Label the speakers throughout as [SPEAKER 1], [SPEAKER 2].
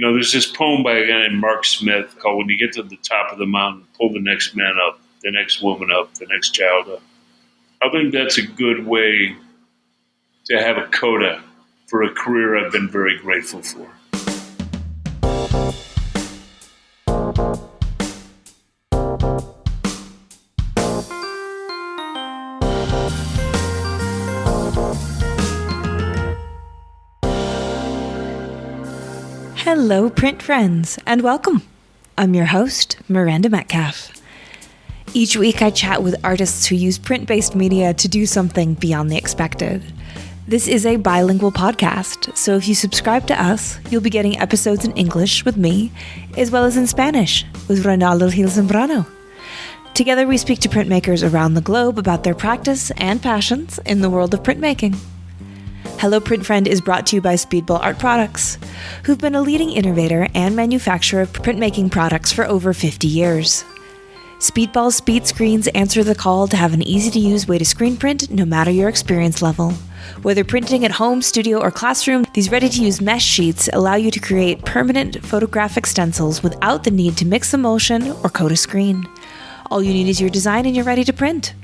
[SPEAKER 1] There's this poem by a guy named Mark Smith called "When You Get to the Top of the Mountain, Pull the Next Man Up, the Next Woman Up, the Next Child Up." I think that's a good way to have a coda for a career I've been very grateful for.
[SPEAKER 2] Hello, print friends, and welcome. I'm your host, Miranda Metcalf. Each week I chat with artists who use print-based media to do something beyond the expected. This is a bilingual podcast, so if you subscribe to us, you'll be getting episodes in English with me, as well as in Spanish with Ronaldo Gil Zambrano. Together we speak to printmakers around the globe about their practice and passions in the world of printmaking. Hello Print Friend is brought to you by Speedball Art Products, who've been a leading innovator and manufacturer of printmaking products for over 50 years. Speedball's speed screens answer the call to have an easy-to-use way to screen print no matter your experience level. Whether printing at home, studio, or classroom, these ready-to-use mesh sheets allow you to create permanent photographic stencils without the need to mix emulsion or coat a screen. All you need is your design and you're ready to print.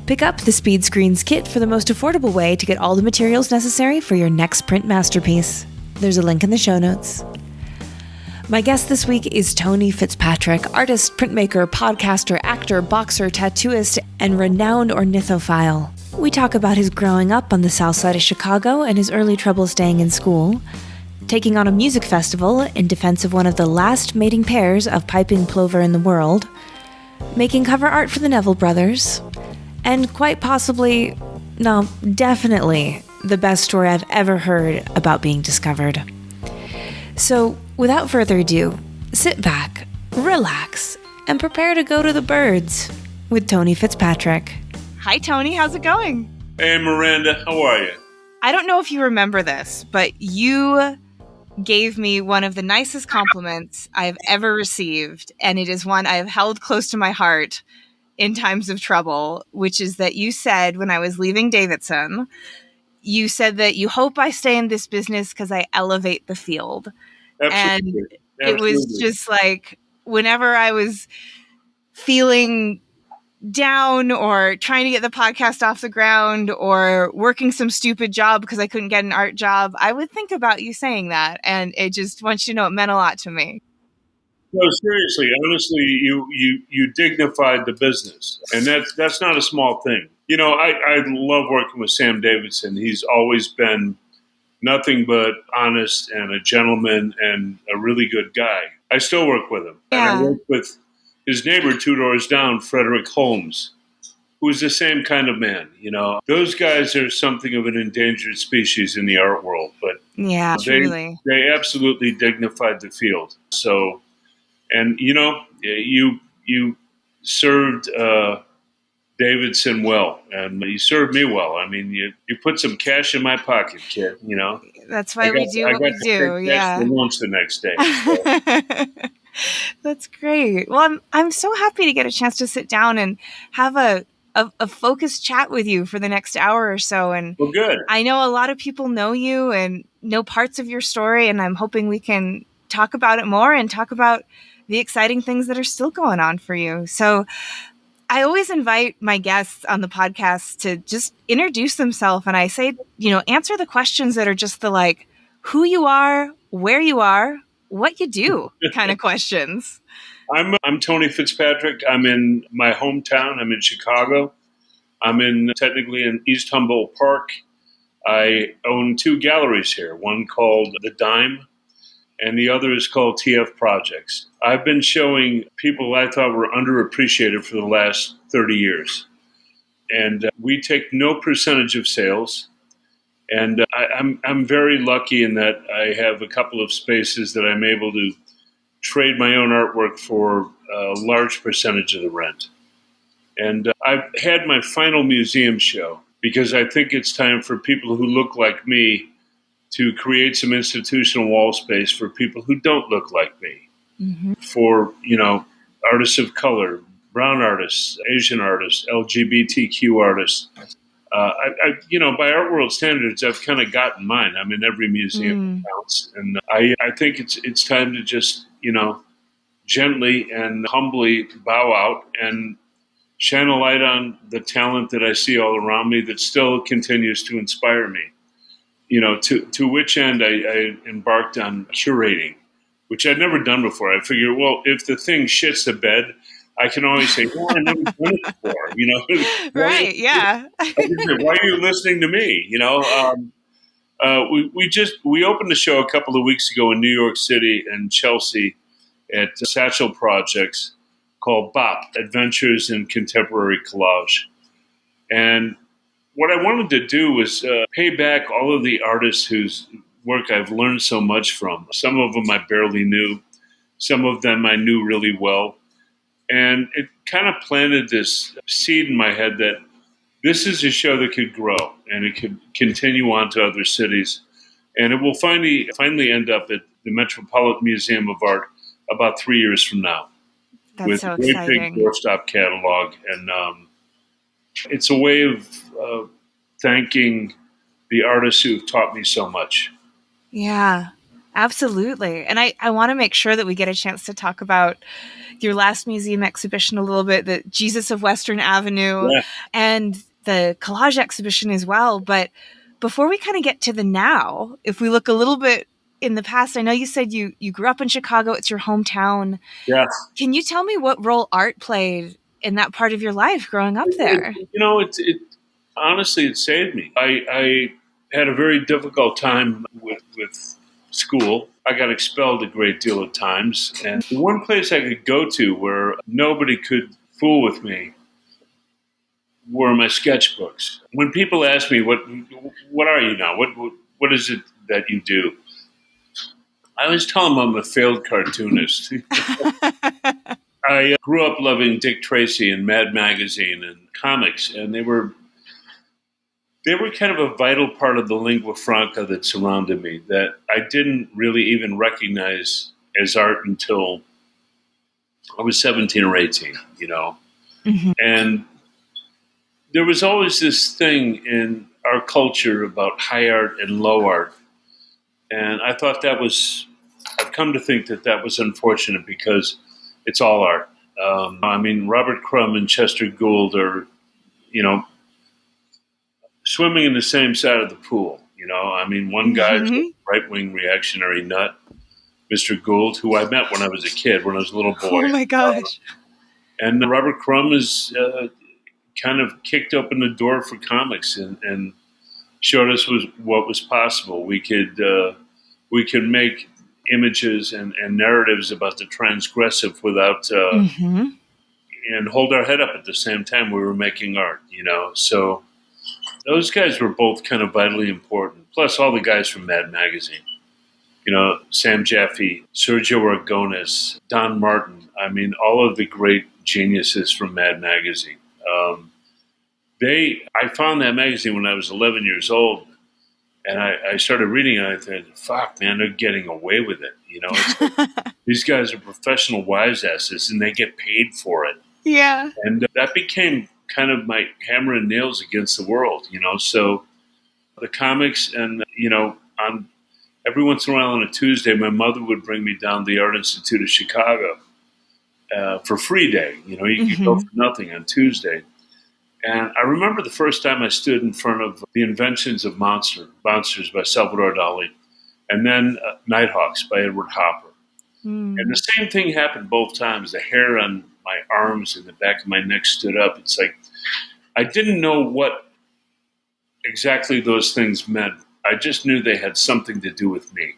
[SPEAKER 2] Pick up the Speed Screens kit for the most affordable way to get all the materials necessary for your next print masterpiece. There's a link in the show notes. My guest this week is Tony Fitzpatrick, artist, printmaker, podcaster, actor, boxer, tattooist, and renowned ornithophile. We talk about his growing up on the south side of Chicago and his early trouble staying in school, taking on a music festival in defense of one of the last mating pairs of piping plover in the world, making cover art for the Neville Brothers, and quite possibly, no, definitely, the best story I've ever heard about being discovered. So, without further ado, sit back, relax, and prepare to go to the birds with Tony Fitzpatrick. Hi, Tony. How's it going?
[SPEAKER 1] Hey, Miranda. How are you?
[SPEAKER 2] I don't know if you remember this, but you gave me one of the nicest compliments I've ever received, and it is one I have held close to my heart in times of trouble, which is that you said when I was leaving Davidson, you said that you hope I stay in this business because I elevate the field.
[SPEAKER 1] Absolutely.
[SPEAKER 2] And it was just like whenever I was feeling down or trying to get the podcast off the ground or working some stupid job because I couldn't get an art job, I would think about you saying that. And it just wants you to know it meant a lot to me.
[SPEAKER 1] No, seriously, honestly, you dignified the business, and that's not a small thing. I love working with Sam Davidson. He's always been nothing but honest and a gentleman and a really good guy. I still work with him.
[SPEAKER 2] Yeah.
[SPEAKER 1] And I work with his neighbor 2 doors down, Frederick Holmes, who's the same kind of man. Those guys are something of an endangered species in the art world, but
[SPEAKER 2] yeah, truly,
[SPEAKER 1] they absolutely dignified the field. So. And, you served Davidson well, and you served me well. I mean, you put some cash in my pocket, kid,
[SPEAKER 2] That's why we do what we do, yeah.
[SPEAKER 1] I got for lunch the next day. So.
[SPEAKER 2] That's great. Well, I'm so happy to get a chance to sit down and have a focused chat with you for the next hour or so. And
[SPEAKER 1] well, good.
[SPEAKER 2] I know a lot of people know you and know parts of your story, and I'm hoping we can talk about it more and talk about the exciting things that are still going on for you. So I always invite my guests on the podcast to just introduce themselves. And I say, answer the questions that are just the like, who you are, where you are, what you do kind of questions.
[SPEAKER 1] I'm Tony Fitzpatrick. I'm in my hometown. I'm in Chicago. I'm technically in East Humboldt Park. I own 2 galleries here, one called The Dime, and the other is called TF Projects. I've been showing people I thought were underappreciated for the last 30 years. And we take no percentage of sales. And I'm very lucky in that I have a couple of spaces that I'm able to trade my own artwork for a large percentage of the rent. And I've had my final museum show because I think it's time for people who look like me to create some institutional wall space for people who don't look like me, for, artists of color, brown artists, Asian artists, LGBTQ artists. By art world standards, I've kind of gotten mine. I'm in every museum that counts, and I think it's time to just gently and humbly bow out and shine a light on the talent that I see all around me that still continues to inspire me. To which end I embarked on curating, which I'd never done before. I figured, well, if the thing shits the bed, I can always say, well, I never done it before.
[SPEAKER 2] Right. Yeah.
[SPEAKER 1] Why are you listening to me? We opened the show a couple of weeks ago in New York City and Chelsea at Satchel Projects called BOP, Adventures in Contemporary Collage. And what I wanted to do was pay back all of the artists whose work I've learned so much from. Some of them I barely knew. Some of them I knew really well. And it kind of planted this seed in my head that this is a show that could grow and it could continue on to other cities. And it will finally end up at the Metropolitan Museum of Art about 3 years from now.
[SPEAKER 2] That's
[SPEAKER 1] with
[SPEAKER 2] so
[SPEAKER 1] a great
[SPEAKER 2] exciting.
[SPEAKER 1] big doorstop catalog. And it's a way of thanking the artists who've taught me so much.
[SPEAKER 2] Yeah, absolutely. And I want to make sure that we get a chance to talk about your last museum exhibition a little bit, the Jesus of Western Avenue,
[SPEAKER 1] Yeah.
[SPEAKER 2] and the collage exhibition as well. But before we kind of get to the now, if we look a little bit in the past, I know you said you grew up in Chicago. It's your hometown.
[SPEAKER 1] Yeah.
[SPEAKER 2] Can you tell me what role art played in that part of your life growing up there?
[SPEAKER 1] It honestly, it saved me. I had a very difficult time with school. I got expelled a great deal of times. And the one place I could go to where nobody could fool with me were my sketchbooks. When people ask me, what are you now? What is it that you do? I always tell them I'm a failed cartoonist. I grew up loving Dick Tracy and Mad Magazine and comics, and they were kind of a vital part of the lingua franca that surrounded me that I didn't really even recognize as art until I was 17 or 18,
[SPEAKER 2] Mm-hmm.
[SPEAKER 1] And there was always this thing in our culture about high art and low art. And I thought I've come to think that was unfortunate because it's all art. Robert Crumb and Chester Gould are, swimming in the same side of the pool. One guy's a right-wing reactionary nut, Mr. Gould, who I met when I was a kid, when I was a little boy.
[SPEAKER 2] Oh my gosh.
[SPEAKER 1] And Robert Crumb has kind of kicked open the door for comics and showed us what was possible. We could make images and narratives about the transgressive without and hold our head up at the same time we were making art. So those guys were both kind of vitally important. Plus all the guys from Mad Magazine. Sam Jaffe, Sergio Aragonés, Don Martin. All of the great geniuses from Mad Magazine. I found that magazine when I was 11 years old, and I started reading it, and I thought, fuck, man, they're getting away with it. It's like, these guys are professional wise asses, and they get paid for it.
[SPEAKER 2] Yeah.
[SPEAKER 1] And that became kind of my hammer and nails against the world, So the comics and, on every once in a while on a Tuesday, my mother would bring me down to the Art Institute of Chicago for free day. You could go for nothing on Tuesday. And I remember the first time I stood in front of The Inventions of Monsters by Salvador Dali, and then Nighthawks by Edward Hopper. And the same thing happened both times. The hair on my arms and the back of my neck stood up. It's like I didn't know what exactly those things meant. I just knew they had something to do with me.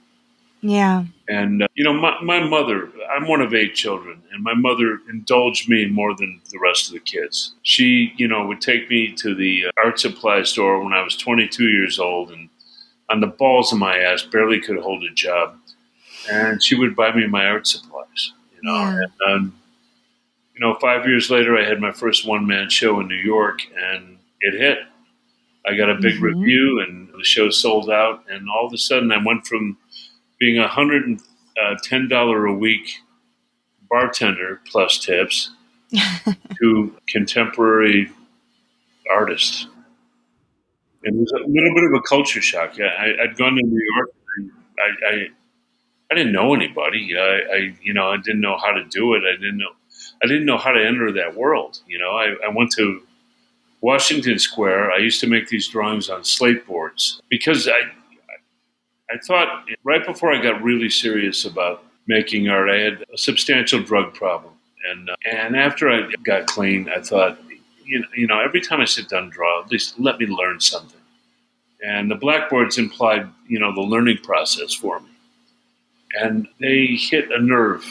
[SPEAKER 2] Yeah.
[SPEAKER 1] And, my mother, I'm one of 8 children, and my mother indulged me more than the rest of the kids. She, would take me to the art supply store when I was 22 years old and on the balls of my ass, barely could hold a job. And she would buy me my art supplies,
[SPEAKER 2] Yeah.
[SPEAKER 1] And 5 years later, I had my first one-man show in New York, and it hit. I got a big review, and the show sold out. And all of a sudden, I went from being a $110 a week bartender plus tips to contemporary artist. And it was a little bit of a culture shock. I'd gone to New York. And I didn't know anybody. I didn't know how to do it. I didn't know how to enter that world. I went to Washington Square. I used to make these drawings on slate boards because I thought right before I got really serious about making art, I had a substantial drug problem. And after I got clean, I thought, every time I sit down and draw, at least let me learn something. And the blackboards implied, the learning process for me. And they hit a nerve,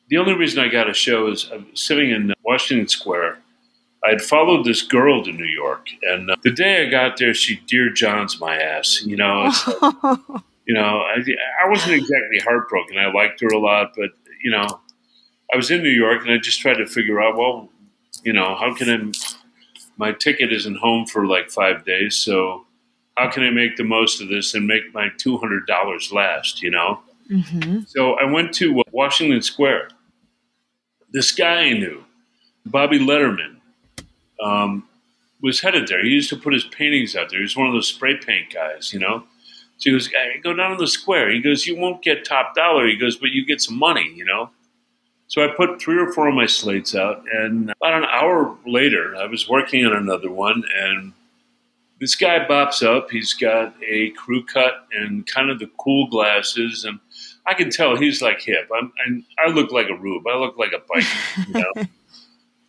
[SPEAKER 1] the only reason I got a show is I was sitting in Washington Square. I had followed this girl to New York, and the day I got there, she Dear John's my ass. It's like, I wasn't exactly heartbroken. I liked her a lot, but I was in New York, and I just tried to figure out, well, how can my ticket isn't home for like 5 days, so how can I make the most of this and make my $200 last?
[SPEAKER 2] Mm-hmm.
[SPEAKER 1] So I went to Washington Square. This guy I knew, Bobby Letterman, was headed there. He used to put his paintings out there. He was one of those spray paint guys. So he goes, hey, go down to the square. He goes, you won't get top dollar. He goes, but you get some money. So I put 3 or 4 of my slates out, and about an hour later, I was working on another one, and this guy bops up. He's got a crew cut and kind of the cool glasses, and I can tell he's like hip. I look like a rube. I look like a biker,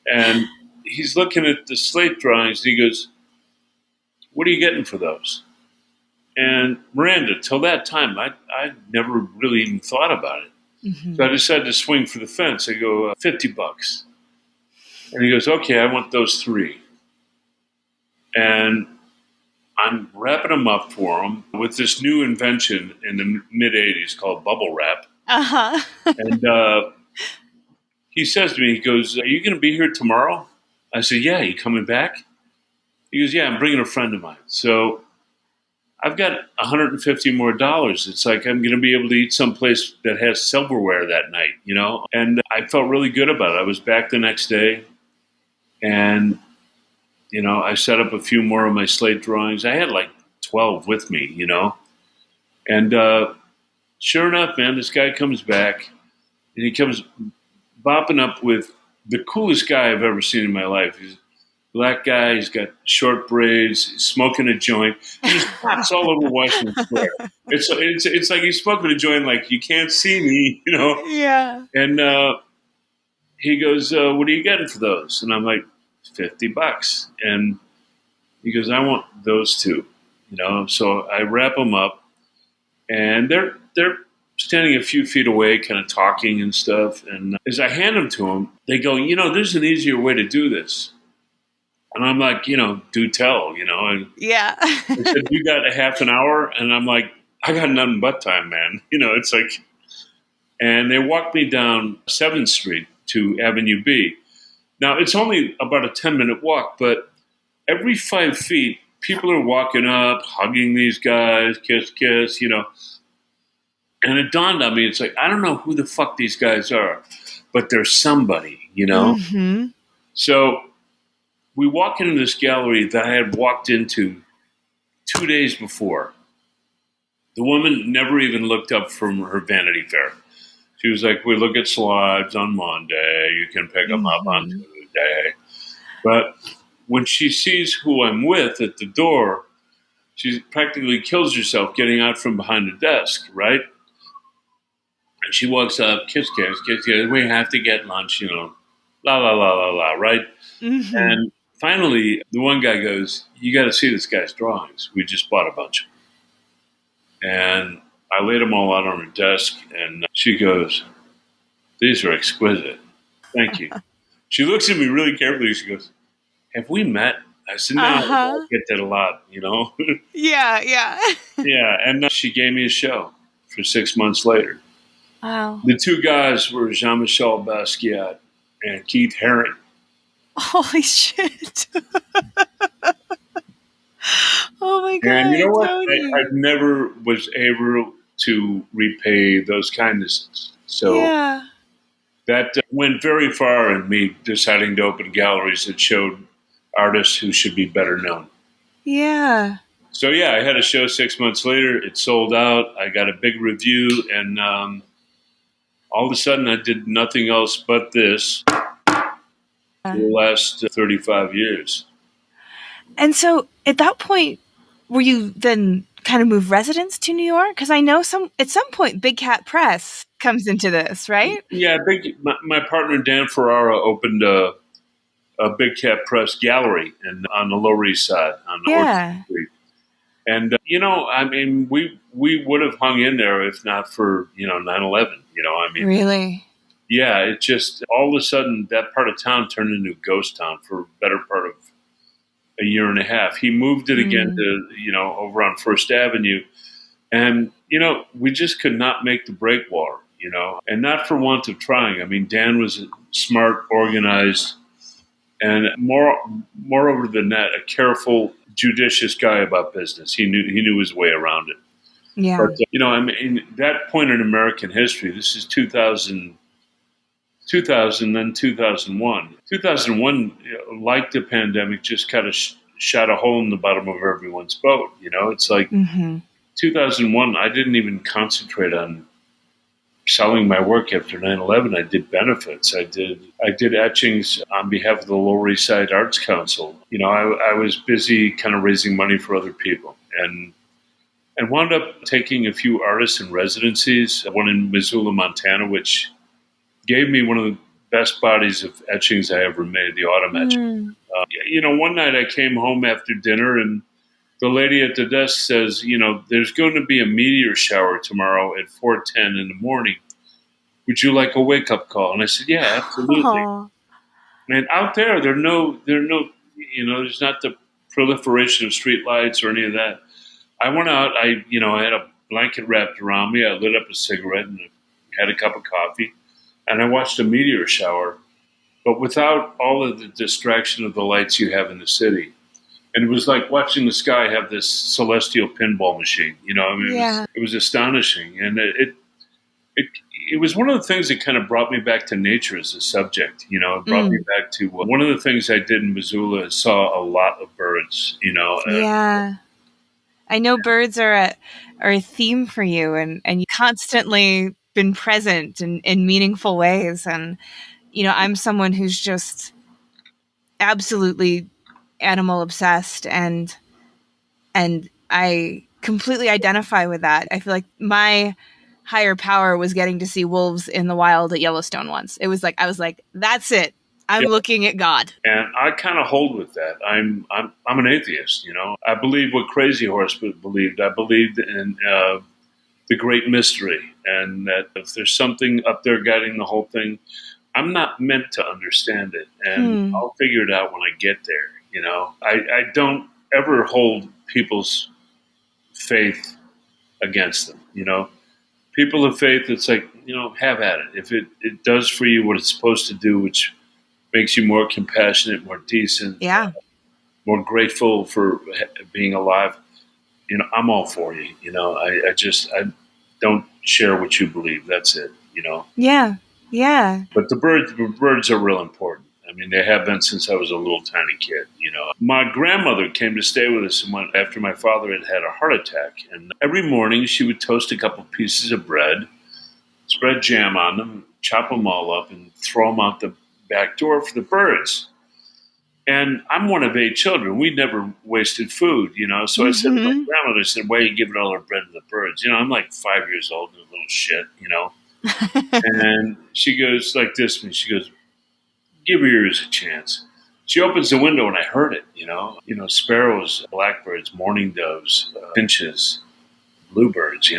[SPEAKER 1] And he's looking at the slate drawings, and he goes, what are you getting for those? And Miranda, till that time, I never really even thought about it.
[SPEAKER 2] Mm-hmm.
[SPEAKER 1] So I decided to swing for the fence. I go, $50. And he goes, okay, I want those 3. And I'm wrapping them up for him with this new invention in the mid-'80s called bubble wrap.
[SPEAKER 2] Uh-huh.
[SPEAKER 1] And he says to me, he goes, are you going to be here tomorrow? I said, yeah, you coming back? He goes, yeah, I'm bringing a friend of mine. So I've got $150 more. It's like I'm going to be able to eat someplace that has silverware that night, And I felt really good about it. I was back the next day, and I set up a few more of my slate drawings. I had like 12 with me, And sure enough, man, this guy comes back, and he comes bopping up with the coolest guy I've ever seen in my life. He's a black guy. He's got short braids. He's smoking a joint. He's pops all over Washington Square. It's like he's smoking a joint like you can't see me,
[SPEAKER 2] Yeah.
[SPEAKER 1] And he goes, what are you getting for those? And I'm like, $50. And he goes, I want those 2, So I wrap them up, and they're standing a few feet away, kind of talking and stuff. And as I hand them to them, they go, there's an easier way to do this. And I'm like, do tell, And
[SPEAKER 2] Yeah.
[SPEAKER 1] they said, you got a half an hour? And I'm like, I got nothing but time, man. It's like, and they walked me down 7th Street to Avenue B. Now, it's only about a 10-minute walk, but every 5 feet, people are walking up, hugging these guys, kiss, kiss, And it dawned on me, it's like, I don't know who the fuck these guys are, but they're somebody,
[SPEAKER 2] Mm-hmm.
[SPEAKER 1] So we walk into this gallery that I had walked into 2 days before. The woman never even looked up from her Vanity Fair. She was like, we look at slides on Monday. You can pick them up on Tuesday. But when she sees who I'm with at the door, she practically kills herself getting out from behind the desk, right? And she walks up, kiss, kiss, kiss, kiss. We have to get lunch, la, la, la, la, la, right?
[SPEAKER 2] Mm-hmm.
[SPEAKER 1] And finally, the one guy goes, you got to see this guy's drawings. We just bought a bunch. And I laid them all out on her desk, and she goes, these are exquisite. Thank you. She looks at me really carefully. She goes, have we met? I said, no, I get that a lot,
[SPEAKER 2] Yeah, yeah.
[SPEAKER 1] Yeah, and she gave me a show for 6 months later.
[SPEAKER 2] Wow.
[SPEAKER 1] The 2 guys were Jean-Michel Basquiat and Keith Haring.
[SPEAKER 2] Holy shit. Oh my God.
[SPEAKER 1] And you know what?
[SPEAKER 2] Tony.
[SPEAKER 1] I never was able to repay those kindnesses. So that went very far in me deciding to open galleries that showed artists who should be better known.
[SPEAKER 2] Yeah.
[SPEAKER 1] So yeah, I had a show 6 months later. It sold out. I got a big review, and all of a sudden, I did nothing else but this for the last 35 years.
[SPEAKER 2] And so at that point, were you then kind of move residence to New York? Because I know at some point, Big Cat Press comes into this, right?
[SPEAKER 1] Yeah, my partner Dan Ferrara opened a Big Cat Press gallery on the Lower East Side on Orchard Street. And, I mean, we would have hung in there if not for, 9/11, I mean.
[SPEAKER 2] Really?
[SPEAKER 1] Yeah, it just, all of a sudden, that part of town turned into a ghost town for a better part of a year and a half. He moved it again to, over on First Avenue. And, we just could not make the breakwater, and not for want of trying. I mean, Dan was smart, organized, and moreover than that, a careful, judicious guy about business. He knew his way around it.
[SPEAKER 2] Yeah.
[SPEAKER 1] But, I mean, that point in American history, this is 2000, then 2001. 2001, like the pandemic, just kind of shot a hole in the bottom of everyone's boat. It's like 2001, I didn't even concentrate on selling my work after 9/11. I did benefits. I did etchings on behalf of the Lower East Side Arts Council. I was busy kind of raising money for other people, and wound up taking a few artists in residencies, one in Missoula, Montana, which gave me one of the best bodies of etchings I ever made, the autumn etching. One night I came home after dinner, and the lady at the desk says, there's going to be a meteor shower tomorrow at 4:10 in the morning. Would you like a wake-up call? And I said, yeah, absolutely.
[SPEAKER 2] Aww.
[SPEAKER 1] And out there are no, there's not the proliferation of street lights or any of that. I went out, I had a blanket wrapped around me. I lit up a cigarette and had a cup of coffee, and I watched a meteor shower, but without all of the distraction of the lights you have in the city. And it was like watching the sky have this celestial pinball machine. It was astonishing. And it was one of the things that kind of brought me back to nature as a subject. It brought me back to one of the things I did in Missoula is saw a lot of birds,
[SPEAKER 2] Yeah. I know birds are a theme for you, and you constantly been present in meaningful ways. And, I'm someone who's just absolutely animal obsessed, and I completely identify with that. I feel like my higher power was getting to see wolves in the wild at Yellowstone once. It was like, I was like, that's it. I'm looking at God.
[SPEAKER 1] And I kind of hold with that. I'm an atheist, I believe what Crazy Horse believed. I believed in the great mystery, and that if there's something up there guiding the whole thing, I'm not meant to understand it, and I'll figure it out when I get there. I don't ever hold people's faith against them. People of faith, it's like, have at it. If it does for you what it's supposed to do, which makes you more compassionate, more decent, more grateful for being alive, I'm all for you. I don't share what you believe. That's it.
[SPEAKER 2] Yeah.
[SPEAKER 1] But the birds are real important. I mean, they have been since I was a little tiny kid. My grandmother came to stay with us after my father had had a heart attack, and every morning she would toast a couple pieces of bread, spread jam on them, chop them all up, and throw them out the back door for the birds. And I'm one of 8 children. We never wasted food, So I said to my grandmother, why are you giving all our bread to the birds? I'm like 5 years old and a little shit, And she goes like this to me. She goes, give your ears a chance. She opens the window and I heard it, sparrows, blackbirds, mourning doves, finches, bluebirds,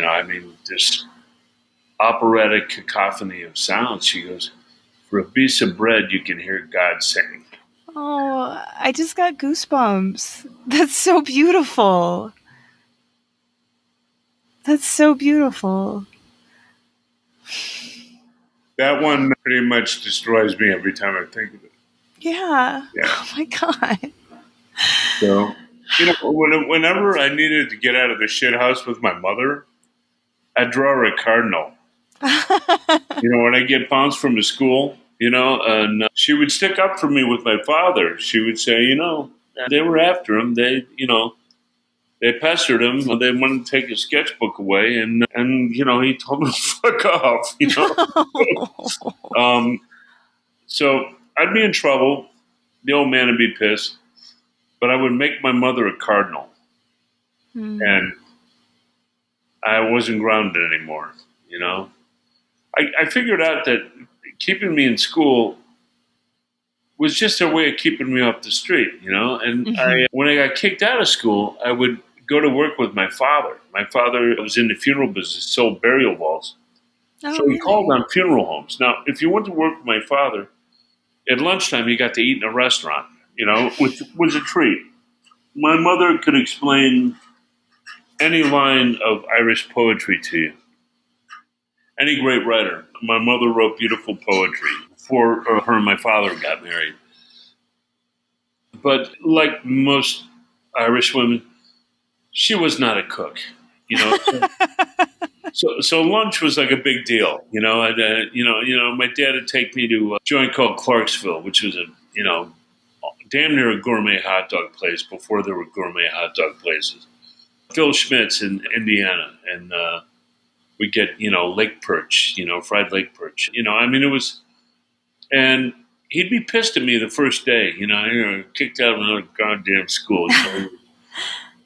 [SPEAKER 1] this operatic cacophony of sounds. She goes, for a piece of bread, you can hear God singing.
[SPEAKER 2] Oh, I just got goosebumps. That's so beautiful. That's so beautiful.
[SPEAKER 1] That one pretty much destroys me every time I think of it.
[SPEAKER 2] Yeah. Oh my God.
[SPEAKER 1] So, whenever I needed to get out of the shit house with my mother, I'd draw her a cardinal. When I get bounced from the school, and she would stick up for me with my father. She would say, And they were after him. They pestered him. They wanted to take his sketchbook away, and he told them to fuck off. So I'd be in trouble. The old man would be pissed, but I would make my mother a cardinal, and I wasn't grounded anymore. I figured out that keeping me in school was just a way of keeping me off the street, And when I got kicked out of school, I would go to work with my father. My father was in the funeral business, sold burial vaults. So he called on funeral homes. Now, if you went to work with my father, at lunchtime you got to eat in a restaurant, which was a treat. My mother could explain any line of Irish poetry to you. Any great writer. My mother wrote beautiful poetry before her and my father got married. But like most Irish women, she was not a cook, So lunch was like a big deal, And my dad would take me to a joint called Clarksville, which was damn near a gourmet hot dog place before there were gourmet hot dog places. Phil Schmidt's in Indiana, and we get lake perch, fried lake perch. It was, and he'd be pissed at me the first day, kicked out of another goddamn school.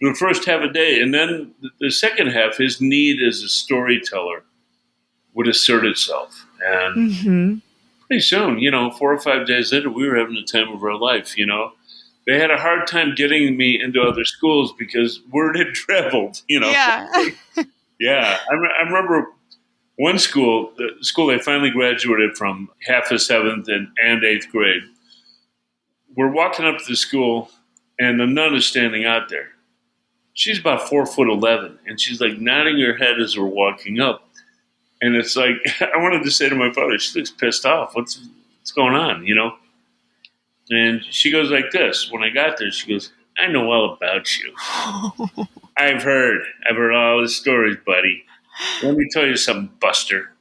[SPEAKER 1] The first half a day, and then the second half, his need as a storyteller would assert itself, and pretty soon, 4 or 5 days later, we were having the time of our life. They had a hard time getting me into other schools because word had traveled.
[SPEAKER 2] Yeah.
[SPEAKER 1] Yeah, I remember one school, the school I finally graduated from, half of 7th and 8th grade. We're walking up to the school, and the nun is standing out there. She's about 4'11", and she's like nodding her head as we're walking up. And it's like, I wanted to say to my father, she looks pissed off. What's going on, And she goes like this. When I got there, she goes, I know all about you. I've heard all the stories, buddy. Let me tell you something, Buster.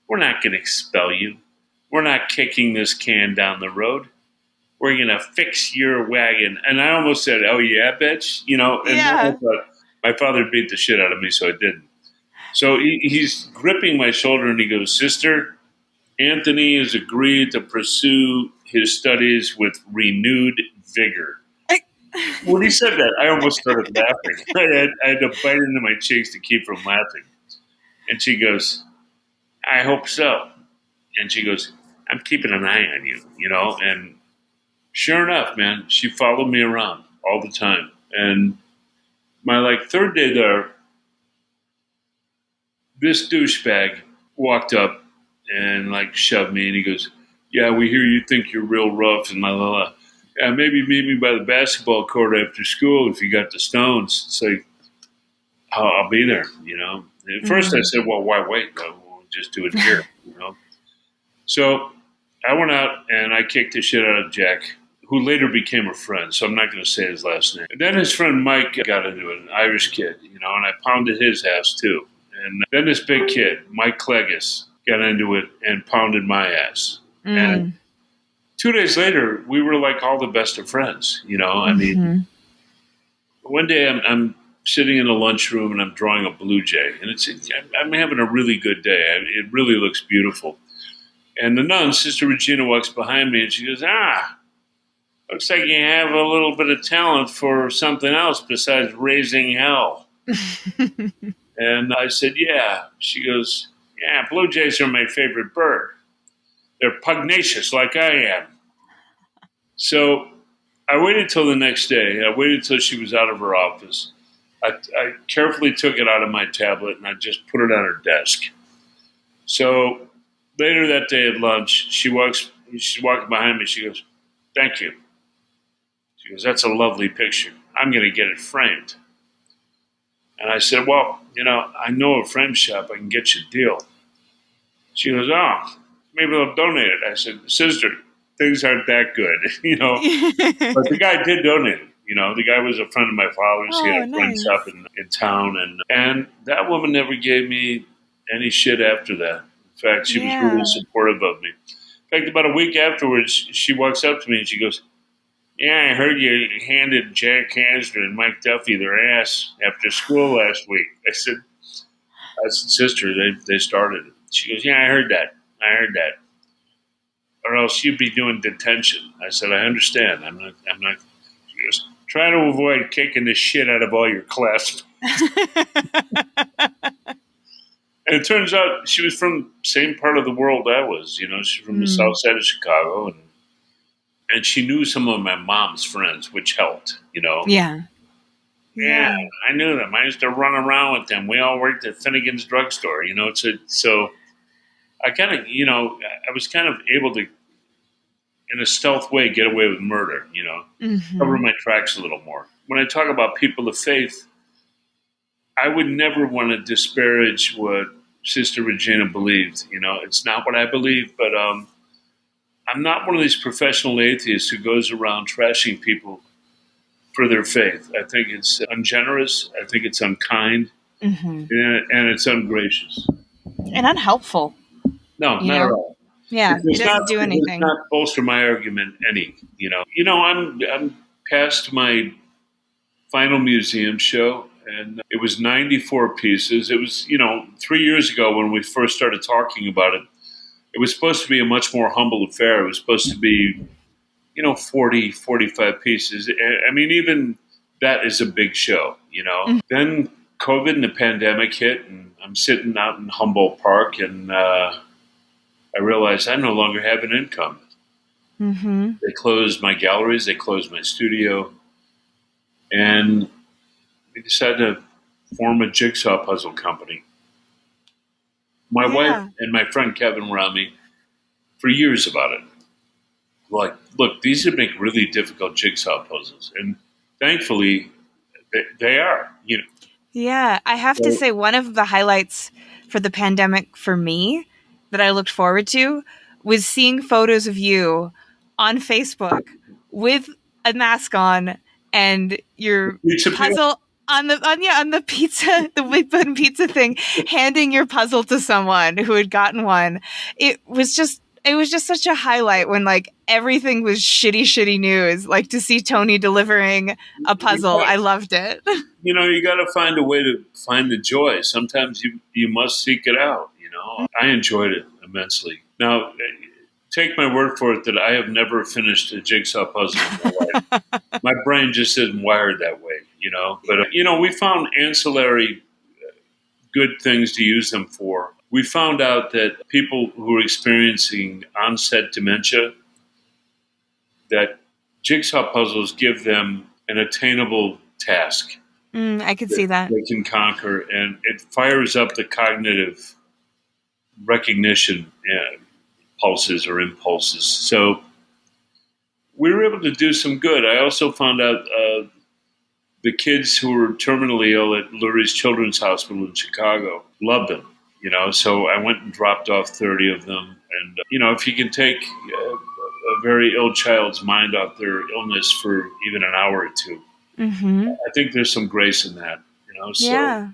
[SPEAKER 1] We're not going to expel you. We're not kicking this can down the road. We're going to fix your wagon. And I almost said, oh, yeah, bitch. And my father beat the shit out of me, so I didn't. So he's gripping my shoulder, and he goes, Sister, Anthony has agreed to pursue his studies with renewed vigor. When he said that, I almost started laughing. I had to bite into my cheeks to keep from laughing. And she goes, I hope so. And she goes, I'm keeping an eye on you, And sure enough, man, she followed me around all the time. And my third day there, this douchebag walked up and shoved me, and he goes, yeah, we hear you think you're real rough and la la la. Yeah, maybe meet me by the basketball court after school if you got the stones. It's like, I'll be there, At first I said, well, why wait? We'll just do it here, So I went out and I kicked the shit out of Jack, who later became a friend, so I'm not going to say his last name. And then his friend Mike got into it, an Irish kid, and I pounded his ass too. And then this big kid, Mike Clegis, got into it and pounded my ass. And 2 days later, we were like all the best of friends, One day I'm sitting in the lunchroom and I'm drawing a blue jay, and I'm having a really good day. It really looks beautiful. And the nun, Sister Regina, walks behind me and she goes, looks like you have a little bit of talent for something else besides raising hell. And I said, yeah. She goes, yeah, blue jays are my favorite bird. They're pugnacious like I am. So I waited till the next day. I waited till she was out of her office. I carefully took it out of my tablet and I just put it on her desk. So later that day at lunch, she's walking behind me. She goes, thank you. She goes, that's a lovely picture. I'm going to get it framed. And I said, well, I know a frame shop. I can get you a deal. She goes, maybe they'll donate it. I said, Sister, things aren't that good, But the guy did donate it. The guy was a friend of my father's. He had a friend shop in town. And that woman never gave me any shit after that. In fact, she was really supportive of me. In fact, about a week afterwards, she walks up to me and she goes, Yeah, I heard you handed Jack Casner and Mike Duffy their ass after school last week. I said, sister, they started it. She goes, yeah, I heard that. I heard that. Or else you'd be doing detention. I said, I understand. I'm not. She goes, try to avoid kicking the shit out of all your classmates. And it turns out she was from the same part of the world I was. She's from the south side of Chicago. And she knew some of my mom's friends, which helped,
[SPEAKER 2] Yeah.
[SPEAKER 1] Yeah, I knew them. I used to run around with them. We all worked at Finnegan's drugstore, So I kind of, I was kind of able to, in a stealth way, get away with murder, cover my tracks a little more. When I talk about people of faith, I would never want to disparage what Sister Regina believed. It's not what I believe, but I'm not one of these professional atheists who goes around trashing people for their faith. I think it's ungenerous. I think it's unkind, and it's ungracious
[SPEAKER 2] and unhelpful.
[SPEAKER 1] No, not at all.
[SPEAKER 2] Yeah, it doesn't do anything.
[SPEAKER 1] It does not bolster my argument any. I'm past my final museum show, and it was 94 pieces. It was 3 years ago when we first started talking about it. It was supposed to be a much more humble affair. It was supposed to be 40, 45 pieces. I mean, even that is a big show, Then COVID and the pandemic hit, and I'm sitting out in Humboldt Park, and I realized I no longer have an income. They closed my galleries, they closed my studio, and we decided to form a jigsaw puzzle company. My wife and my friend Kevin were on me for years about it. Like, look, these would make really difficult jigsaw puzzles, and thankfully, they are.
[SPEAKER 2] Yeah, I have to say one of the highlights for the pandemic for me that I looked forward to was seeing photos of you on Facebook with a mask on and your puzzle on the pizza, the white button pizza thing, handing your puzzle to someone who had gotten one. It was just such a highlight when everything was shitty news. To see Tony delivering a puzzle, I loved it.
[SPEAKER 1] You got to find a way to find the joy. Sometimes you must seek it out. I enjoyed it immensely. Now, take my word for it that I have never finished a jigsaw puzzle in my life. My brain just isn't wired that way. But we found ancillary good things to use them for. We found out that people who are experiencing onset dementia, that jigsaw puzzles give them an attainable task.
[SPEAKER 2] I could see that.
[SPEAKER 1] They can conquer, and it fires up the cognitive recognition pulses or impulses. So we were able to do some good. I also found out the kids who were terminally ill at Lurie's Children's Hospital in Chicago loved them. So I went and dropped off 30 of them. And, if you can take a very ill child's mind off their illness for even an hour or two, I think there's some grace in that, So.
[SPEAKER 2] Yeah.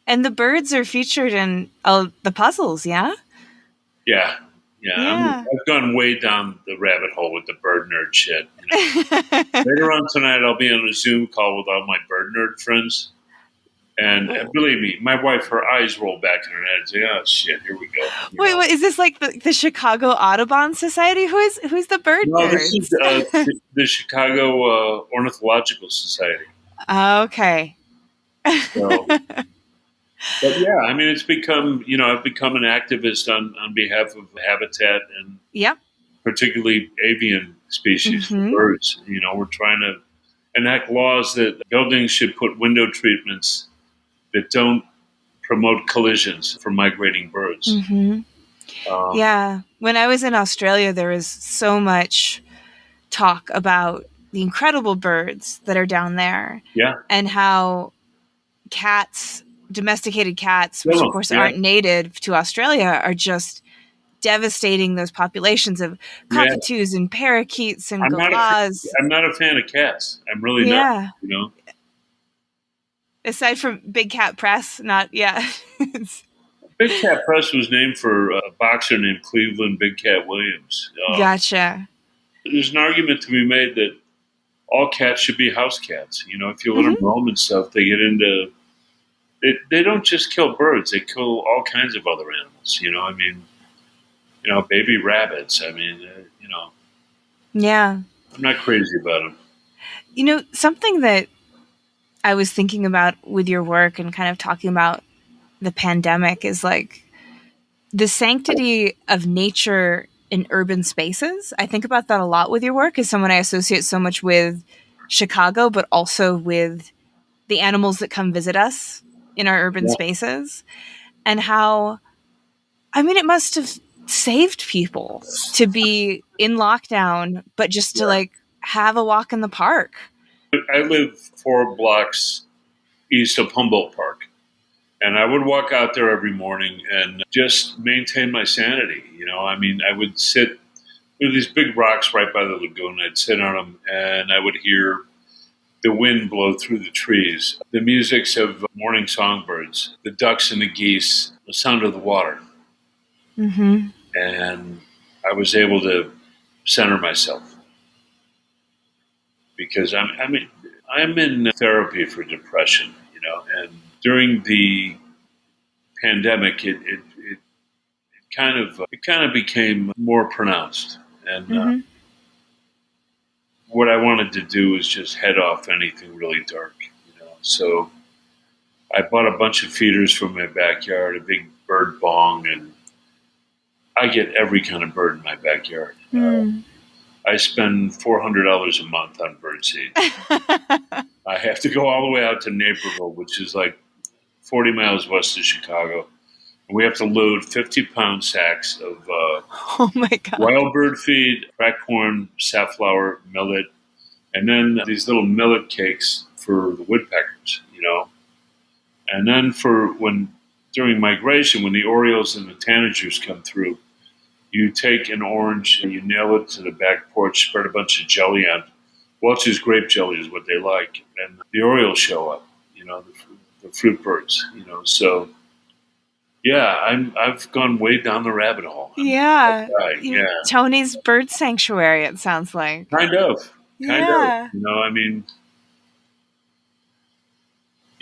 [SPEAKER 2] And the birds are featured in the puzzles, yeah?
[SPEAKER 1] Yeah. I've gone way down the rabbit hole with the bird nerd shit. Later on tonight, I'll be on a Zoom call with all my bird nerd friends. And believe me, my wife, her eyes roll back in her head and say, oh, shit, here we go.
[SPEAKER 2] Wait, is this the Chicago Audubon Society? Who's the bird nerds?
[SPEAKER 1] No, this is the Chicago Ornithological Society.
[SPEAKER 2] Okay.
[SPEAKER 1] So, but yeah, I mean, it's become, I've become an activist on behalf of habitat and particularly avian species for birds. We're trying to enact laws that buildings should put window treatments that don't promote collisions for migrating birds.
[SPEAKER 2] Yeah. When I was in Australia, there was so much talk about the incredible birds that are down there.
[SPEAKER 1] Yeah.
[SPEAKER 2] And how domesticated cats, which of course aren't native to Australia, are just devastating those populations of cockatoos and parakeets and galahs.
[SPEAKER 1] I'm not a fan of cats. I'm really not.
[SPEAKER 2] Aside from Big Cat Press, Big
[SPEAKER 1] Cat Press was named for a boxer named Cleveland Big Cat Williams.
[SPEAKER 2] Gotcha.
[SPEAKER 1] There's an argument to be made that all cats should be house cats. If you let them roam and stuff, they get into it. They don't just kill birds; they kill all kinds of other animals. Baby rabbits.
[SPEAKER 2] Yeah.
[SPEAKER 1] I'm not crazy about them.
[SPEAKER 2] Something that I was thinking about with your work and kind of talking about the pandemic is like the sanctity of nature in urban spaces. I think about that a lot with your work as someone I associate so much with Chicago, but also with the animals that come visit us in our urban
[SPEAKER 1] Yeah.
[SPEAKER 2] spaces, and how, it must have saved people to be in lockdown, but just to like have a walk in the park.
[SPEAKER 1] I live 4 blocks east of Humboldt Park. And I would walk out there every morning and just maintain my sanity. I would sit with these big rocks right by the lagoon. I'd sit on them and I would hear the wind blow through the trees, the musics of morning songbirds, the ducks and the geese, the sound of the water.
[SPEAKER 2] Mm-hmm.
[SPEAKER 1] And I was able to center myself because I'm in therapy for depression, and during the pandemic, it kind of became more pronounced. And
[SPEAKER 2] Mm-hmm.
[SPEAKER 1] what I wanted to do was just head off anything really dark. So I bought a bunch of feeders from my backyard, a big bird bong, and I get every kind of bird in my backyard. I spend $400 a month on bird seed. I have to go all the way out to Naperville, which is like 40 miles west of Chicago. And we have to load 50-pound sacks of
[SPEAKER 2] Oh my God.
[SPEAKER 1] wild bird feed, cracked corn, safflower, millet, and then these little millet cakes for the woodpeckers, And then during migration, when the orioles and the tanagers come through, you take an orange and you nail it to the back porch, spread a bunch of jelly on. Welch's grape jelly is what they like, and the orioles show up, the fruit birds, So yeah, I've gone way down the rabbit hole.
[SPEAKER 2] Yeah.
[SPEAKER 1] Yeah.
[SPEAKER 2] Tony's bird sanctuary, it sounds like.
[SPEAKER 1] Kind of.
[SPEAKER 2] Yeah.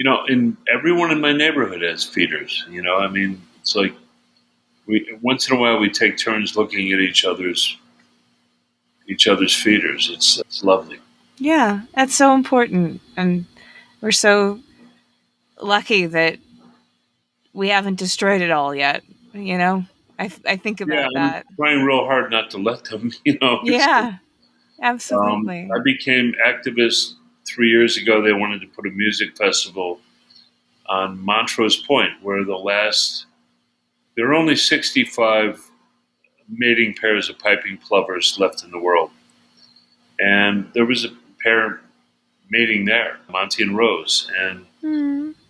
[SPEAKER 1] And everyone in my neighborhood has feeders. It's like once in a while we take turns looking at each other's feeders. It's lovely.
[SPEAKER 2] Yeah, that's so important. And we're so lucky that we haven't destroyed it all yet. I think about
[SPEAKER 1] I'm
[SPEAKER 2] that.
[SPEAKER 1] trying real hard not to let them.
[SPEAKER 2] Yeah, absolutely.
[SPEAKER 1] I became activist 3 years ago. They wanted to put a music festival on Montrose Point, where there are only 65 mating pairs of piping plovers left in the world. And there was a pair mating there, Monty and Rose. And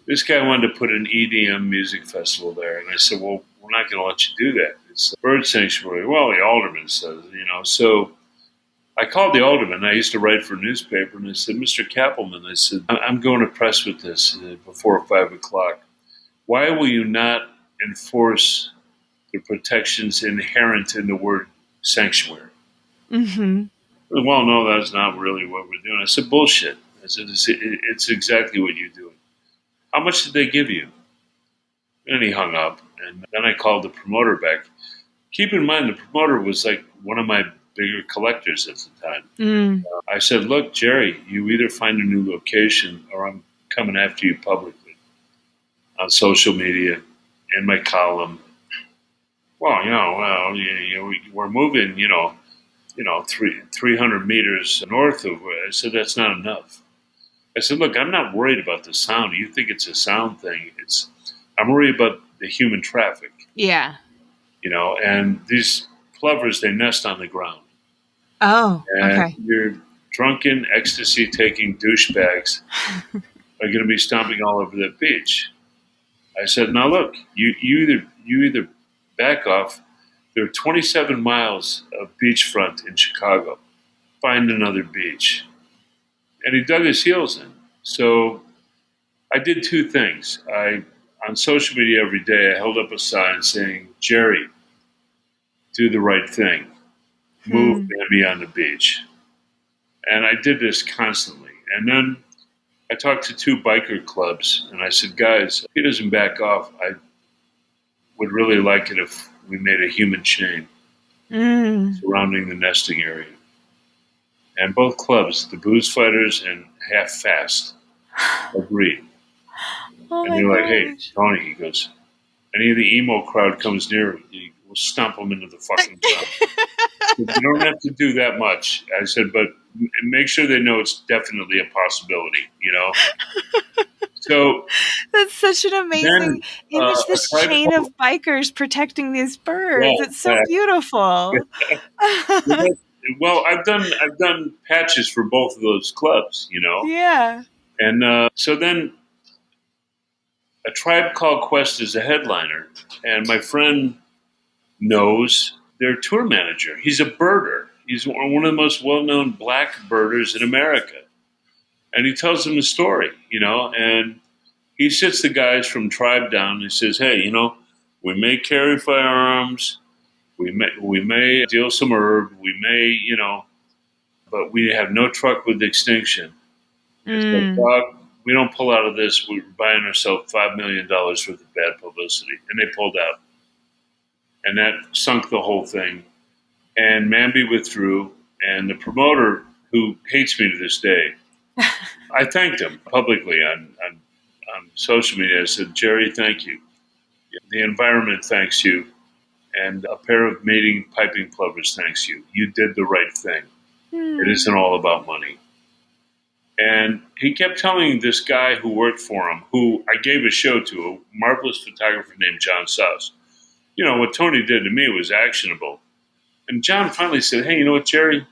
[SPEAKER 1] this guy wanted to put an EDM music festival there. And I said, well, we're not going to let you do that. It's a bird sanctuary. Well, the alderman says, So I called the alderman. I used to write for a newspaper. And I said, Mr. Kappelman, I said, I'm going to press with this before 5 o'clock. Why will you not enforce the protections inherent in the word sanctuary?
[SPEAKER 2] Mm-hmm.
[SPEAKER 1] Well, no, that's not really what we're doing. I said, bullshit. I said, it's exactly what you're doing. How much did they give you? And he hung up. And then I called the promoter back. Keep in mind, the promoter was like one of my bigger collectors at the time. I said, look, Jerry, you either find a new location or I'm coming after you publicly on social media, in my column. Well, we're moving, 300 meters north of where. I said, that's not enough. I said, look, I'm not worried about the sound. You think it's a sound thing. I'm worried about the human traffic.
[SPEAKER 2] Yeah.
[SPEAKER 1] And these plovers, they nest on the ground.
[SPEAKER 2] Oh,
[SPEAKER 1] and
[SPEAKER 2] okay.
[SPEAKER 1] Your drunken, ecstasy-taking douchebags are going to be stomping all over that beach. I said, now look, you either back off. There are 27 miles of beachfront in Chicago. Find another beach. And he dug his heels in. So I did two things. On social media every day, I held up a sign saying, Jerry, do the right thing. Move Bambi on the beach. And I did this constantly. And then I talked to 2 biker clubs, and I said, guys, if he doesn't back off, I would really like it if we made a human chain surrounding the nesting area. And both clubs, the Booze Fighters and Half Fast, agreed.
[SPEAKER 2] Oh
[SPEAKER 1] and
[SPEAKER 2] my
[SPEAKER 1] they're like,
[SPEAKER 2] gosh.
[SPEAKER 1] hey, Tony, he goes, any of the emo crowd comes near, we'll stomp them into the fucking ground. You don't have to do that much. I said, but make sure they know it's definitely a possibility, So
[SPEAKER 2] That's such an amazing
[SPEAKER 1] then
[SPEAKER 2] image,
[SPEAKER 1] a
[SPEAKER 2] this
[SPEAKER 1] tribe
[SPEAKER 2] chain
[SPEAKER 1] called,
[SPEAKER 2] of bikers protecting these
[SPEAKER 1] yeah,
[SPEAKER 2] birds. It's so beautiful.
[SPEAKER 1] well, I've done patches for both of those clubs,
[SPEAKER 2] Yeah.
[SPEAKER 1] and so then a tribe called Quest is a headliner, and my friend knows their tour manager. He's a birder. He's one of the most well-known black birders in America, and he tells them a story, and he sits the guys from Tribe down and he says, hey, we may carry firearms, we may deal some herb, we may, but we have no truck with extinction. It's like, dog, we don't pull out of this, we're buying ourselves $5 million worth of bad publicity. And they pulled out. And that sunk the whole thing. And Mamby withdrew, and the promoter, who hates me to this day, I thanked him publicly on social media. I said, Jerry, thank you. The environment thanks you. And a pair of mating piping plovers thanks you. You did the right thing. It isn't all about money. And he kept telling this guy who worked for him, who I gave a show to, a marvelous photographer named John Suss. What Tony did to me was actionable. And John finally said, hey, you know what, Jerry?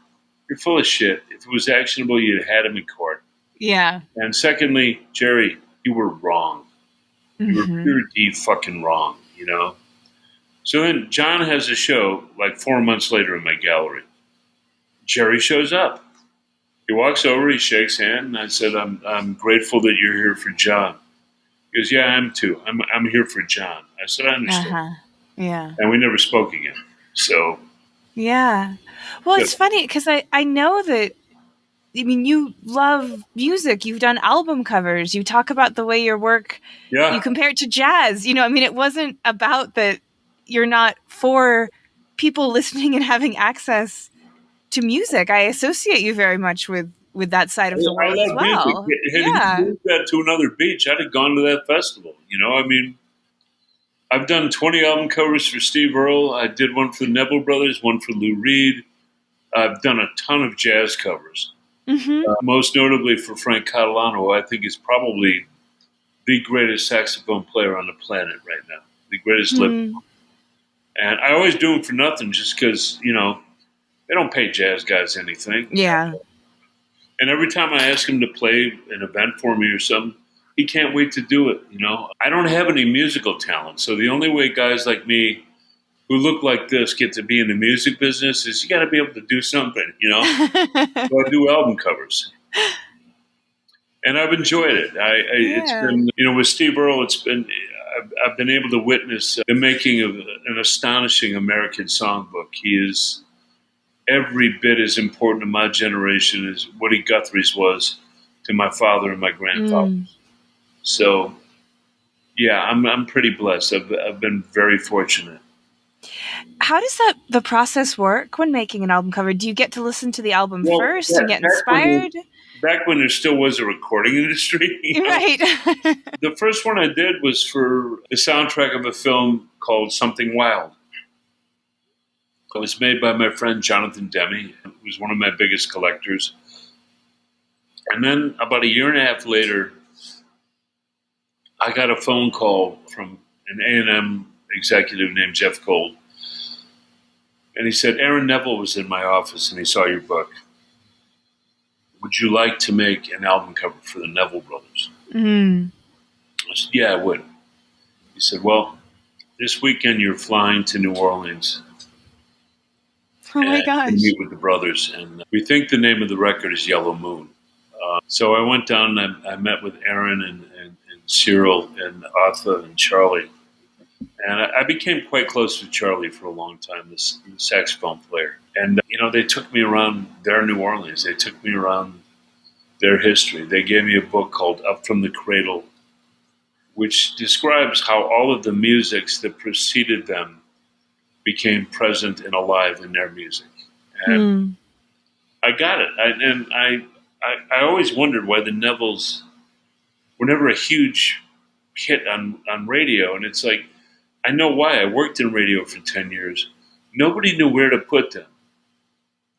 [SPEAKER 1] You're full of shit. If it was actionable, you'd have had him in court.
[SPEAKER 2] Yeah.
[SPEAKER 1] And secondly, Jerry, you were wrong. You were pure D fucking wrong, So then John has a show like 4 months later in my gallery. Jerry shows up. He walks over, he shakes hand, and I said, I'm grateful that you're here for John. He goes, yeah, I am too. I'm here for John. I said, I understand.
[SPEAKER 2] Yeah.
[SPEAKER 1] And we never spoke again. So.
[SPEAKER 2] Yeah. Well, it's funny because I know that, you love music. You've done album covers. You talk about the way your work, you compare it to jazz. It wasn't about that you're not for people listening and having access to music. I associate you very much with that side of the world as well.
[SPEAKER 1] Music. Had he moved that to another beach, I'd have gone to that festival. I've done 20 album covers for Steve Earle. I did one for the Neville Brothers, one for Lou Reed. I've done a ton of jazz covers. Most notably for Frank Catalano, who I think is probably the greatest saxophone player on the planet right now, the greatest living. And I always do them for nothing just because, they don't pay jazz guys anything.
[SPEAKER 2] Yeah.
[SPEAKER 1] And every time I ask him to play an event for me or something, he can't wait to do it, I don't have any musical talent, so the only way guys like me who look like this get to be in the music business is you got to be able to do something, So I do album covers. And I've enjoyed it. It's been, with Steve Earle, I've been able to witness the making of an astonishing American songbook. He is every bit as important to my generation as Woody Guthrie's was to my father and my grandfather. So, yeah, I'm pretty blessed. I've been very fortunate.
[SPEAKER 2] How does the process work when making an album cover? Do you get to listen to the album first and get inspired?
[SPEAKER 1] Back when there still was a recording industry.
[SPEAKER 2] Right.
[SPEAKER 1] The first one I did was for the soundtrack of a film called Something Wild. It was made by my friend Jonathan Demme, who was one of my biggest collectors. And then about a year and a half later, I got a phone call from an A&M executive named Jeff Gold. And he said, Aaron Neville was in my office and he saw your book. Would you like to make an album cover for the Neville Brothers? I said, yeah, I would. He said, well, this weekend you're flying to New Orleans.
[SPEAKER 2] Oh my gosh.
[SPEAKER 1] To meet with the brothers. And we think the name of the record is Yellow Moon. So I went down and I met with Aaron and Cyril and Arthur and Charlie. And I became quite close with Charlie for a long time, this saxophone player. And, they took me around their New Orleans. They took me around their history. They gave me a book called Up from the Cradle, which describes how all of the musics that preceded them became present and alive in their music. And I got it. I always wondered why the Nevilles were never a huge hit on radio. And it's like, I know why. I worked in radio for 10 years. Nobody knew where to put them.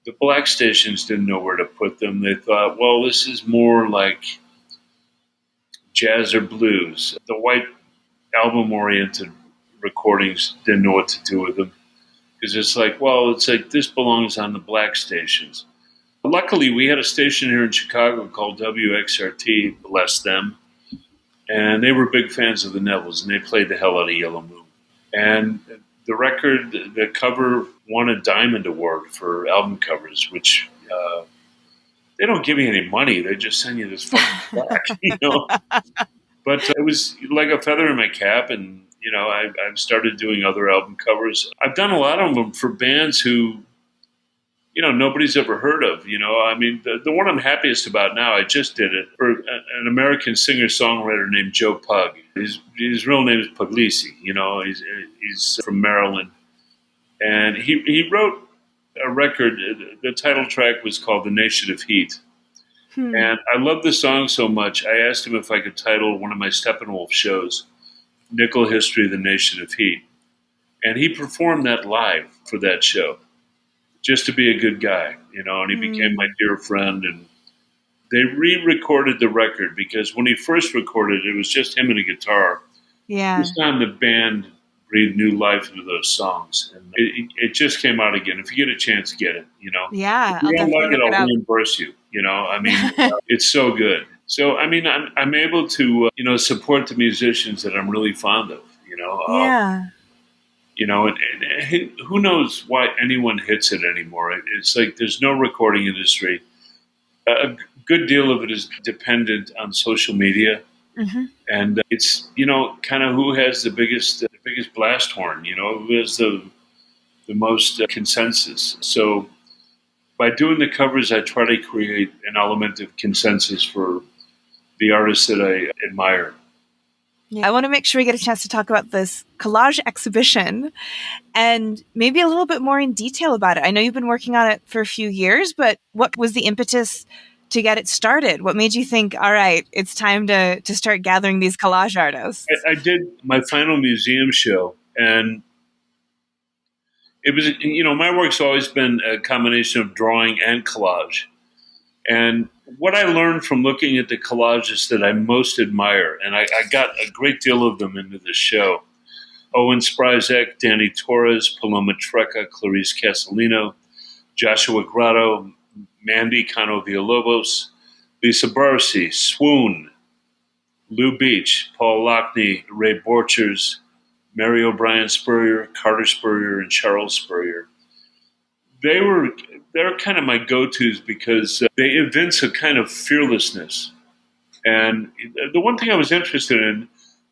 [SPEAKER 1] The black stations didn't know where to put them. They thought, well, this is more like jazz or blues. The white album-oriented recordings didn't know what to do with them. Because it's like this belongs on the black stations. Luckily, we had a station here in Chicago called WXRT, bless them. And they were big fans of the Nevilles, and they played the hell out of Yellow Moon. And the cover won a Diamond Award for album covers, which they don't give you any money. They just send you this fucking plaque, But it was like a feather in my cap, and, I've started doing other album covers. I've done a lot of them for bands who, nobody's ever heard of, the one I'm happiest about now, I just did it for an American singer-songwriter named Joe Pug. His real name is Puglisi, he's from Maryland. And he wrote a record, the title track was called The Nation of Heat. And I love the song so much, I asked him if I could title one of my Steppenwolf shows, Nickel History of the Nation of Heat. And he performed that live for that show, just to be a good guy, and he became my dear friend. And they re-recorded the record because when he first recorded it, it was just him and a guitar.
[SPEAKER 2] Yeah.
[SPEAKER 1] This time the band breathed new life into those songs. And it just came out again. If you get a chance, get it,
[SPEAKER 2] Yeah.
[SPEAKER 1] If you don't like it, I'll reimburse you, it's so good. So, I'm able to, support the musicians that I'm really fond of,
[SPEAKER 2] Yeah.
[SPEAKER 1] And who knows why anyone hits it anymore. It's like there's no recording industry. A good deal of it is dependent on social media.
[SPEAKER 2] Mm-hmm.
[SPEAKER 1] And it's, kind of who has the biggest blast horn, who has the most consensus. So by doing the covers, I try to create an element of consensus for the artists that I admire.
[SPEAKER 2] Yeah. I want to make sure we get a chance to talk about this collage exhibition and maybe a little bit more in detail about it. I know you've been working on it for a few years, but what was the impetus to get it started? What made you think, all right, it's time to start gathering these collage artists?
[SPEAKER 1] I did my final museum show, and it was, my work's always been a combination of drawing and collage. And what I learned from looking at the collages that I most admire, and I got a great deal of them into the show, Owen Spryzek, Danny Torres, Paloma Treca, Clarice Castellino, Joshua Grotto, Mandy Cano Villalobos, Lisa Barcy, Swoon, Lou Beach, Paul Lockney, Ray Borchers, Mary O'Brien Spurrier, Carter Spurrier, and Charles Spurrier. They're kind of my go-tos because they evince a kind of fearlessness. And the one thing I was interested in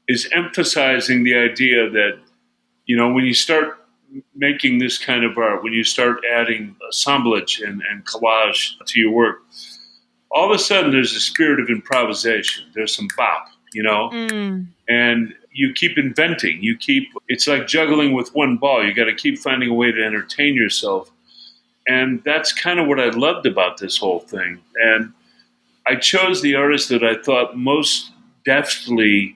[SPEAKER 1] is emphasizing the idea that, when you start making this kind of art, when you start adding assemblage and collage to your work, all of a sudden there's a spirit of improvisation. There's some bop, and you keep inventing. It's like juggling with one ball. You got to keep finding a way to entertain yourself. And that's kind of what I loved about this whole thing. And I chose the artists that I thought most deftly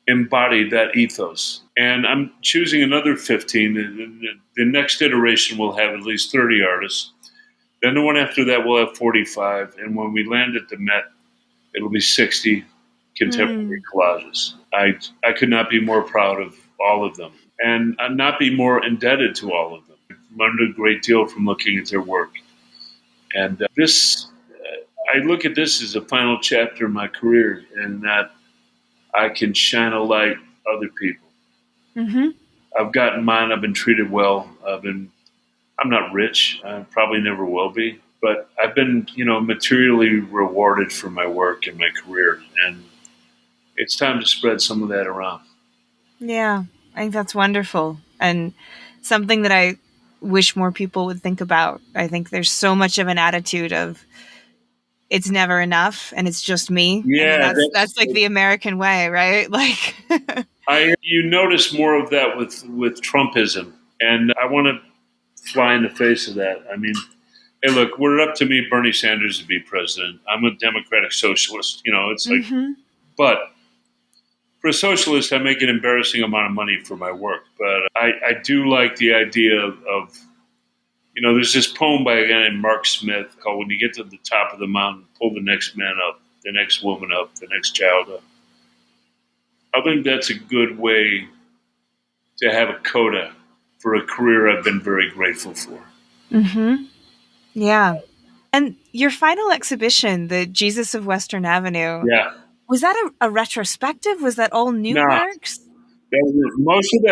[SPEAKER 1] embodied that ethos. And I'm choosing another 15. The next iteration will have at least 30 artists. Then the one after that will have 45. And when we land at the Met, it'll be 60 contemporary collages. I could not be more proud of all of them, and not be more indebted to all of them. I've learned a great deal from looking at their work. And I look at this as a final chapter in my career, and that I can shine a light on other people.
[SPEAKER 2] Mm-hmm.
[SPEAKER 1] I've gotten mine. I've been treated well. I'm not rich. I probably never will be. But I've been, materially rewarded for my work and my career. And it's time to spread some of that around.
[SPEAKER 2] Yeah. I think that's wonderful, and something that I wish more people would think about. I think there's so much of an attitude of it's never enough and it's just me. I mean,
[SPEAKER 1] Yeah,
[SPEAKER 2] that's like the American way, right? Like,
[SPEAKER 1] you notice more of that with Trumpism, and I want to fly in the face of that. I mean, hey, look, were it up to me, Bernie Sanders would be president. I'm a democratic socialist. It's like, but for a socialist, I make an embarrassing amount of money for my work. But I do like the idea of there's this poem by a guy named Mark Smith called "When You Get to the Top of the Mountain, Pull the Next Man Up, the Next Woman Up, the Next Child Up." I think that's a good way to have a coda for a career I've been very grateful for.
[SPEAKER 2] yeah. And your final exhibition, the Jesus of Western Avenue,
[SPEAKER 1] Yeah.
[SPEAKER 2] was that a retrospective? Was that all new
[SPEAKER 1] Nah.
[SPEAKER 2] works?
[SPEAKER 1] Most of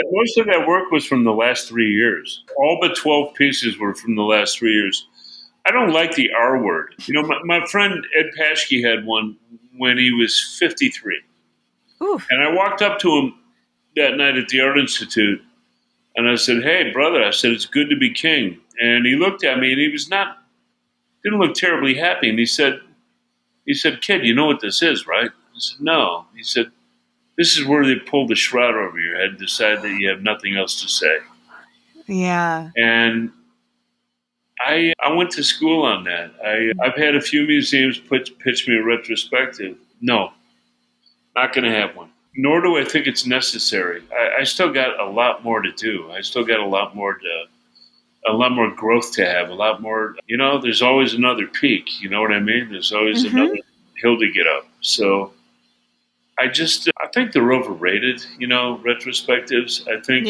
[SPEAKER 1] that work was from the last 3 years. All but 12 pieces were from the last 3 years. I don't like the R word. My friend Ed Paschke had one when he was 53.
[SPEAKER 2] Oof.
[SPEAKER 1] And I walked up to him that night at the Art Institute and I said, "Hey, brother," I said, "it's good to be king." And he looked at me and he didn't look terribly happy. And he said, "Kid, you know what this is, right?" I said, "No." He said, "This is where they pull the shroud over your head and decide that you have nothing else to say."
[SPEAKER 2] Yeah.
[SPEAKER 1] And I went to school on that. I've had a few museums pitch me a retrospective. No, not going to have one. Nor do I think it's necessary. I still got a lot more to do. I still got a lot more growth to have. A lot more. There's always another peak. You know what I mean? There's always another hill to get up. So I think they're overrated. Retrospectives. I think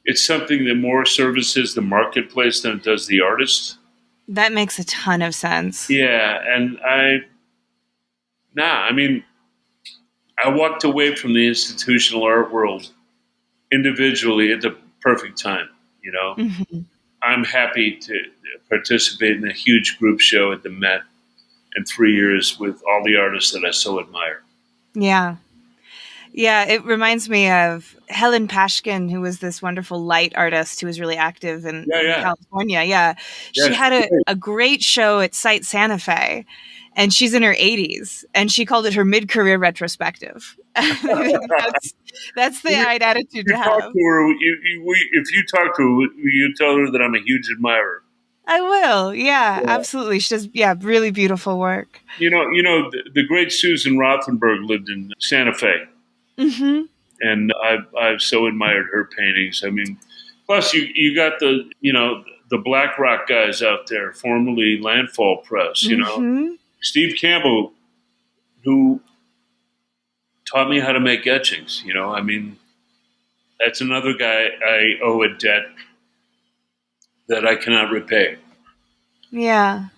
[SPEAKER 1] it's something that more services the marketplace than it does the artist.
[SPEAKER 2] That makes a ton of sense.
[SPEAKER 1] Yeah, and I mean, I walked away from the institutional art world individually at the perfect time. I'm happy to participate in a huge group show at the Met in 3 years with all the artists that I so admire.
[SPEAKER 2] Yeah. Yeah, it reminds me of Helen Pashkin, who was this wonderful light artist who was really active in California. Yeah. She had a great show at Site Santa Fe, and she's in her 80s, and she called it her mid-career retrospective. That's the right attitude to have.
[SPEAKER 1] If you talk to her, you tell her that I'm a huge admirer.
[SPEAKER 2] I will. Yeah, absolutely. She does, really beautiful work.
[SPEAKER 1] The great Susan Rothenberg lived in Santa Fe. Mm-hmm. And I've so admired her paintings. I mean, plus you got the Black Rock guys out there, formerly Landfall Press. Steve Campbell, who taught me how to make etchings. I mean, that's another guy I owe a debt that I cannot repay.
[SPEAKER 2] Yeah.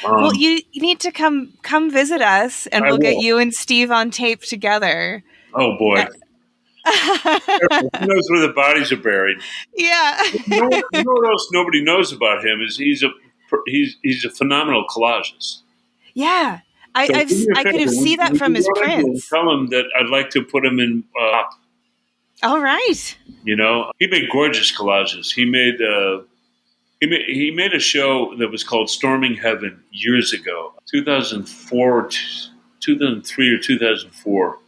[SPEAKER 2] Well, you need to come visit us, and we'll get you and Steve on tape together.
[SPEAKER 1] Oh boy. Who knows where the bodies are buried?
[SPEAKER 2] Yeah.
[SPEAKER 1] You know what else nobody knows about him is he's a phenomenal collagist.
[SPEAKER 2] Yeah, I could have seen that from his prints.
[SPEAKER 1] Tell him that I'd like to put him in.
[SPEAKER 2] All right.
[SPEAKER 1] He made gorgeous collages. He made a show that was called Storming Heaven years ago, 2004, 2003 or 2004.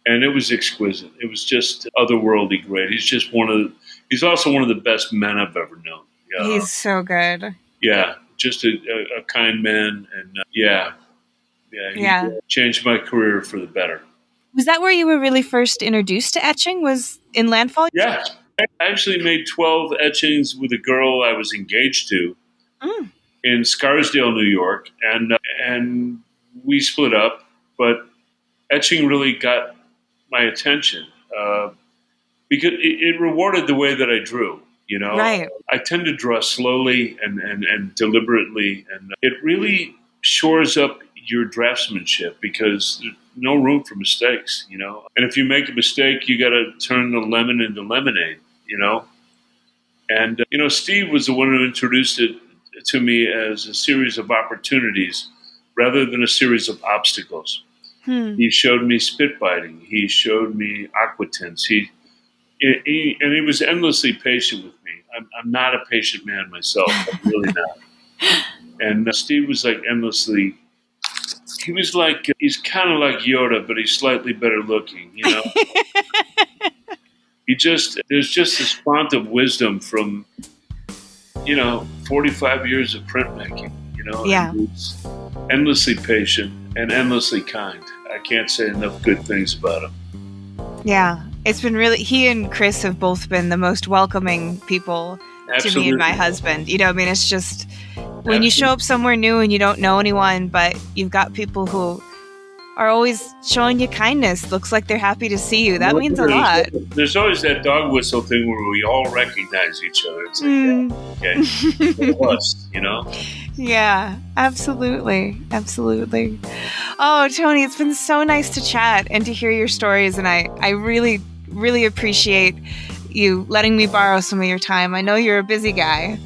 [SPEAKER 1] And it was exquisite. It was just otherworldly great. He's also one of the best men I've ever known.
[SPEAKER 2] He's so good.
[SPEAKER 1] Yeah, just a kind man, and he changed my career for the better.
[SPEAKER 2] Was that where you were really first introduced to etching? Was in Landfall?
[SPEAKER 1] Yeah, I actually made 12 etchings with a girl I was engaged to in Scarsdale, New York, and we split up. But etching really got my attention because it rewarded the way that I drew.
[SPEAKER 2] Right.
[SPEAKER 1] I tend to draw slowly and deliberately, and it really shores up your draftsmanship because there's no room for mistakes. And if you make a mistake, you got to turn the lemon into lemonade. And Steve was the one who introduced it to me as a series of opportunities rather than a series of obstacles. He showed me spit biting. He showed me aquatints. And he was endlessly patient with me. I'm not a patient man myself. I'm really not. And Steve was like endlessly. He was like, he's kind of like Yoda, but he's slightly better looking, you know? There's just this font of wisdom from, 45 years of printmaking,
[SPEAKER 2] Yeah.
[SPEAKER 1] And he's endlessly patient and endlessly kind. I can't say enough good things about him.
[SPEAKER 2] Yeah. It's been really, he and Chris have both been the most welcoming people to me and my husband. It's just, when you show up somewhere new and you don't know anyone, but you've got people who are always showing you kindness, looks like they're happy to see you. That means a lot.
[SPEAKER 1] There's always that dog whistle thing where we all recognize each other. It's like, okay, it was,
[SPEAKER 2] Yeah, absolutely. Absolutely. Oh, Tony, it's been so nice to chat and to hear your stories. And I really, really appreciate you letting me borrow some of your time. I know you're a busy guy.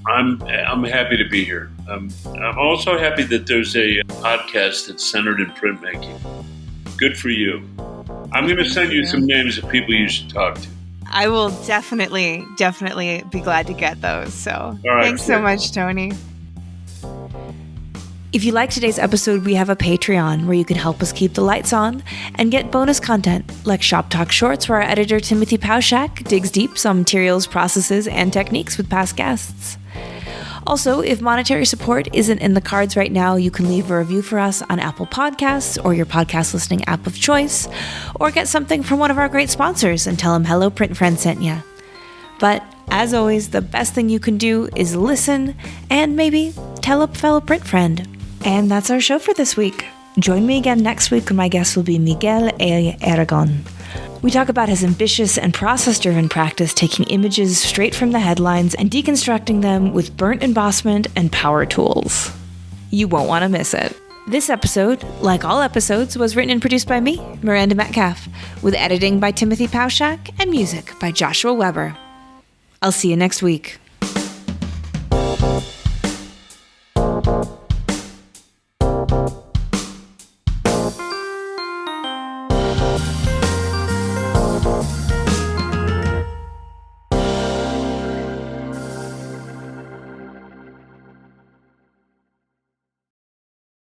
[SPEAKER 1] I'm happy to be here. I'm also happy that there's a podcast that's centered in printmaking. Good for you. I'm going to send you some names of people you should talk to.
[SPEAKER 2] I will definitely be glad to get those. So thanks so much, Tony. If you like today's episode, we have a Patreon where you can help us keep the lights on and get bonus content like Shop Talk Shorts, where our editor Timothy Pauschak digs deep on materials, processes, and techniques with past guests. Also, if monetary support isn't in the cards right now, you can leave a review for us on Apple Podcasts or your podcast listening app of choice, or get something from one of our great sponsors and tell them Hello Print Friend sent ya. But as always, the best thing you can do is listen and maybe tell a fellow print friend. And that's our show for this week. Join me again next week when my guest will be Miguel A. Aragon. We talk about his ambitious and process-driven practice, taking images straight from the headlines and deconstructing them with burnt embossment and power tools. You won't want to miss it. This episode, like all episodes, was written and produced by me, Miranda Metcalf, with editing by Timothy Pauschak and music by Joshua Weber. I'll see you next week.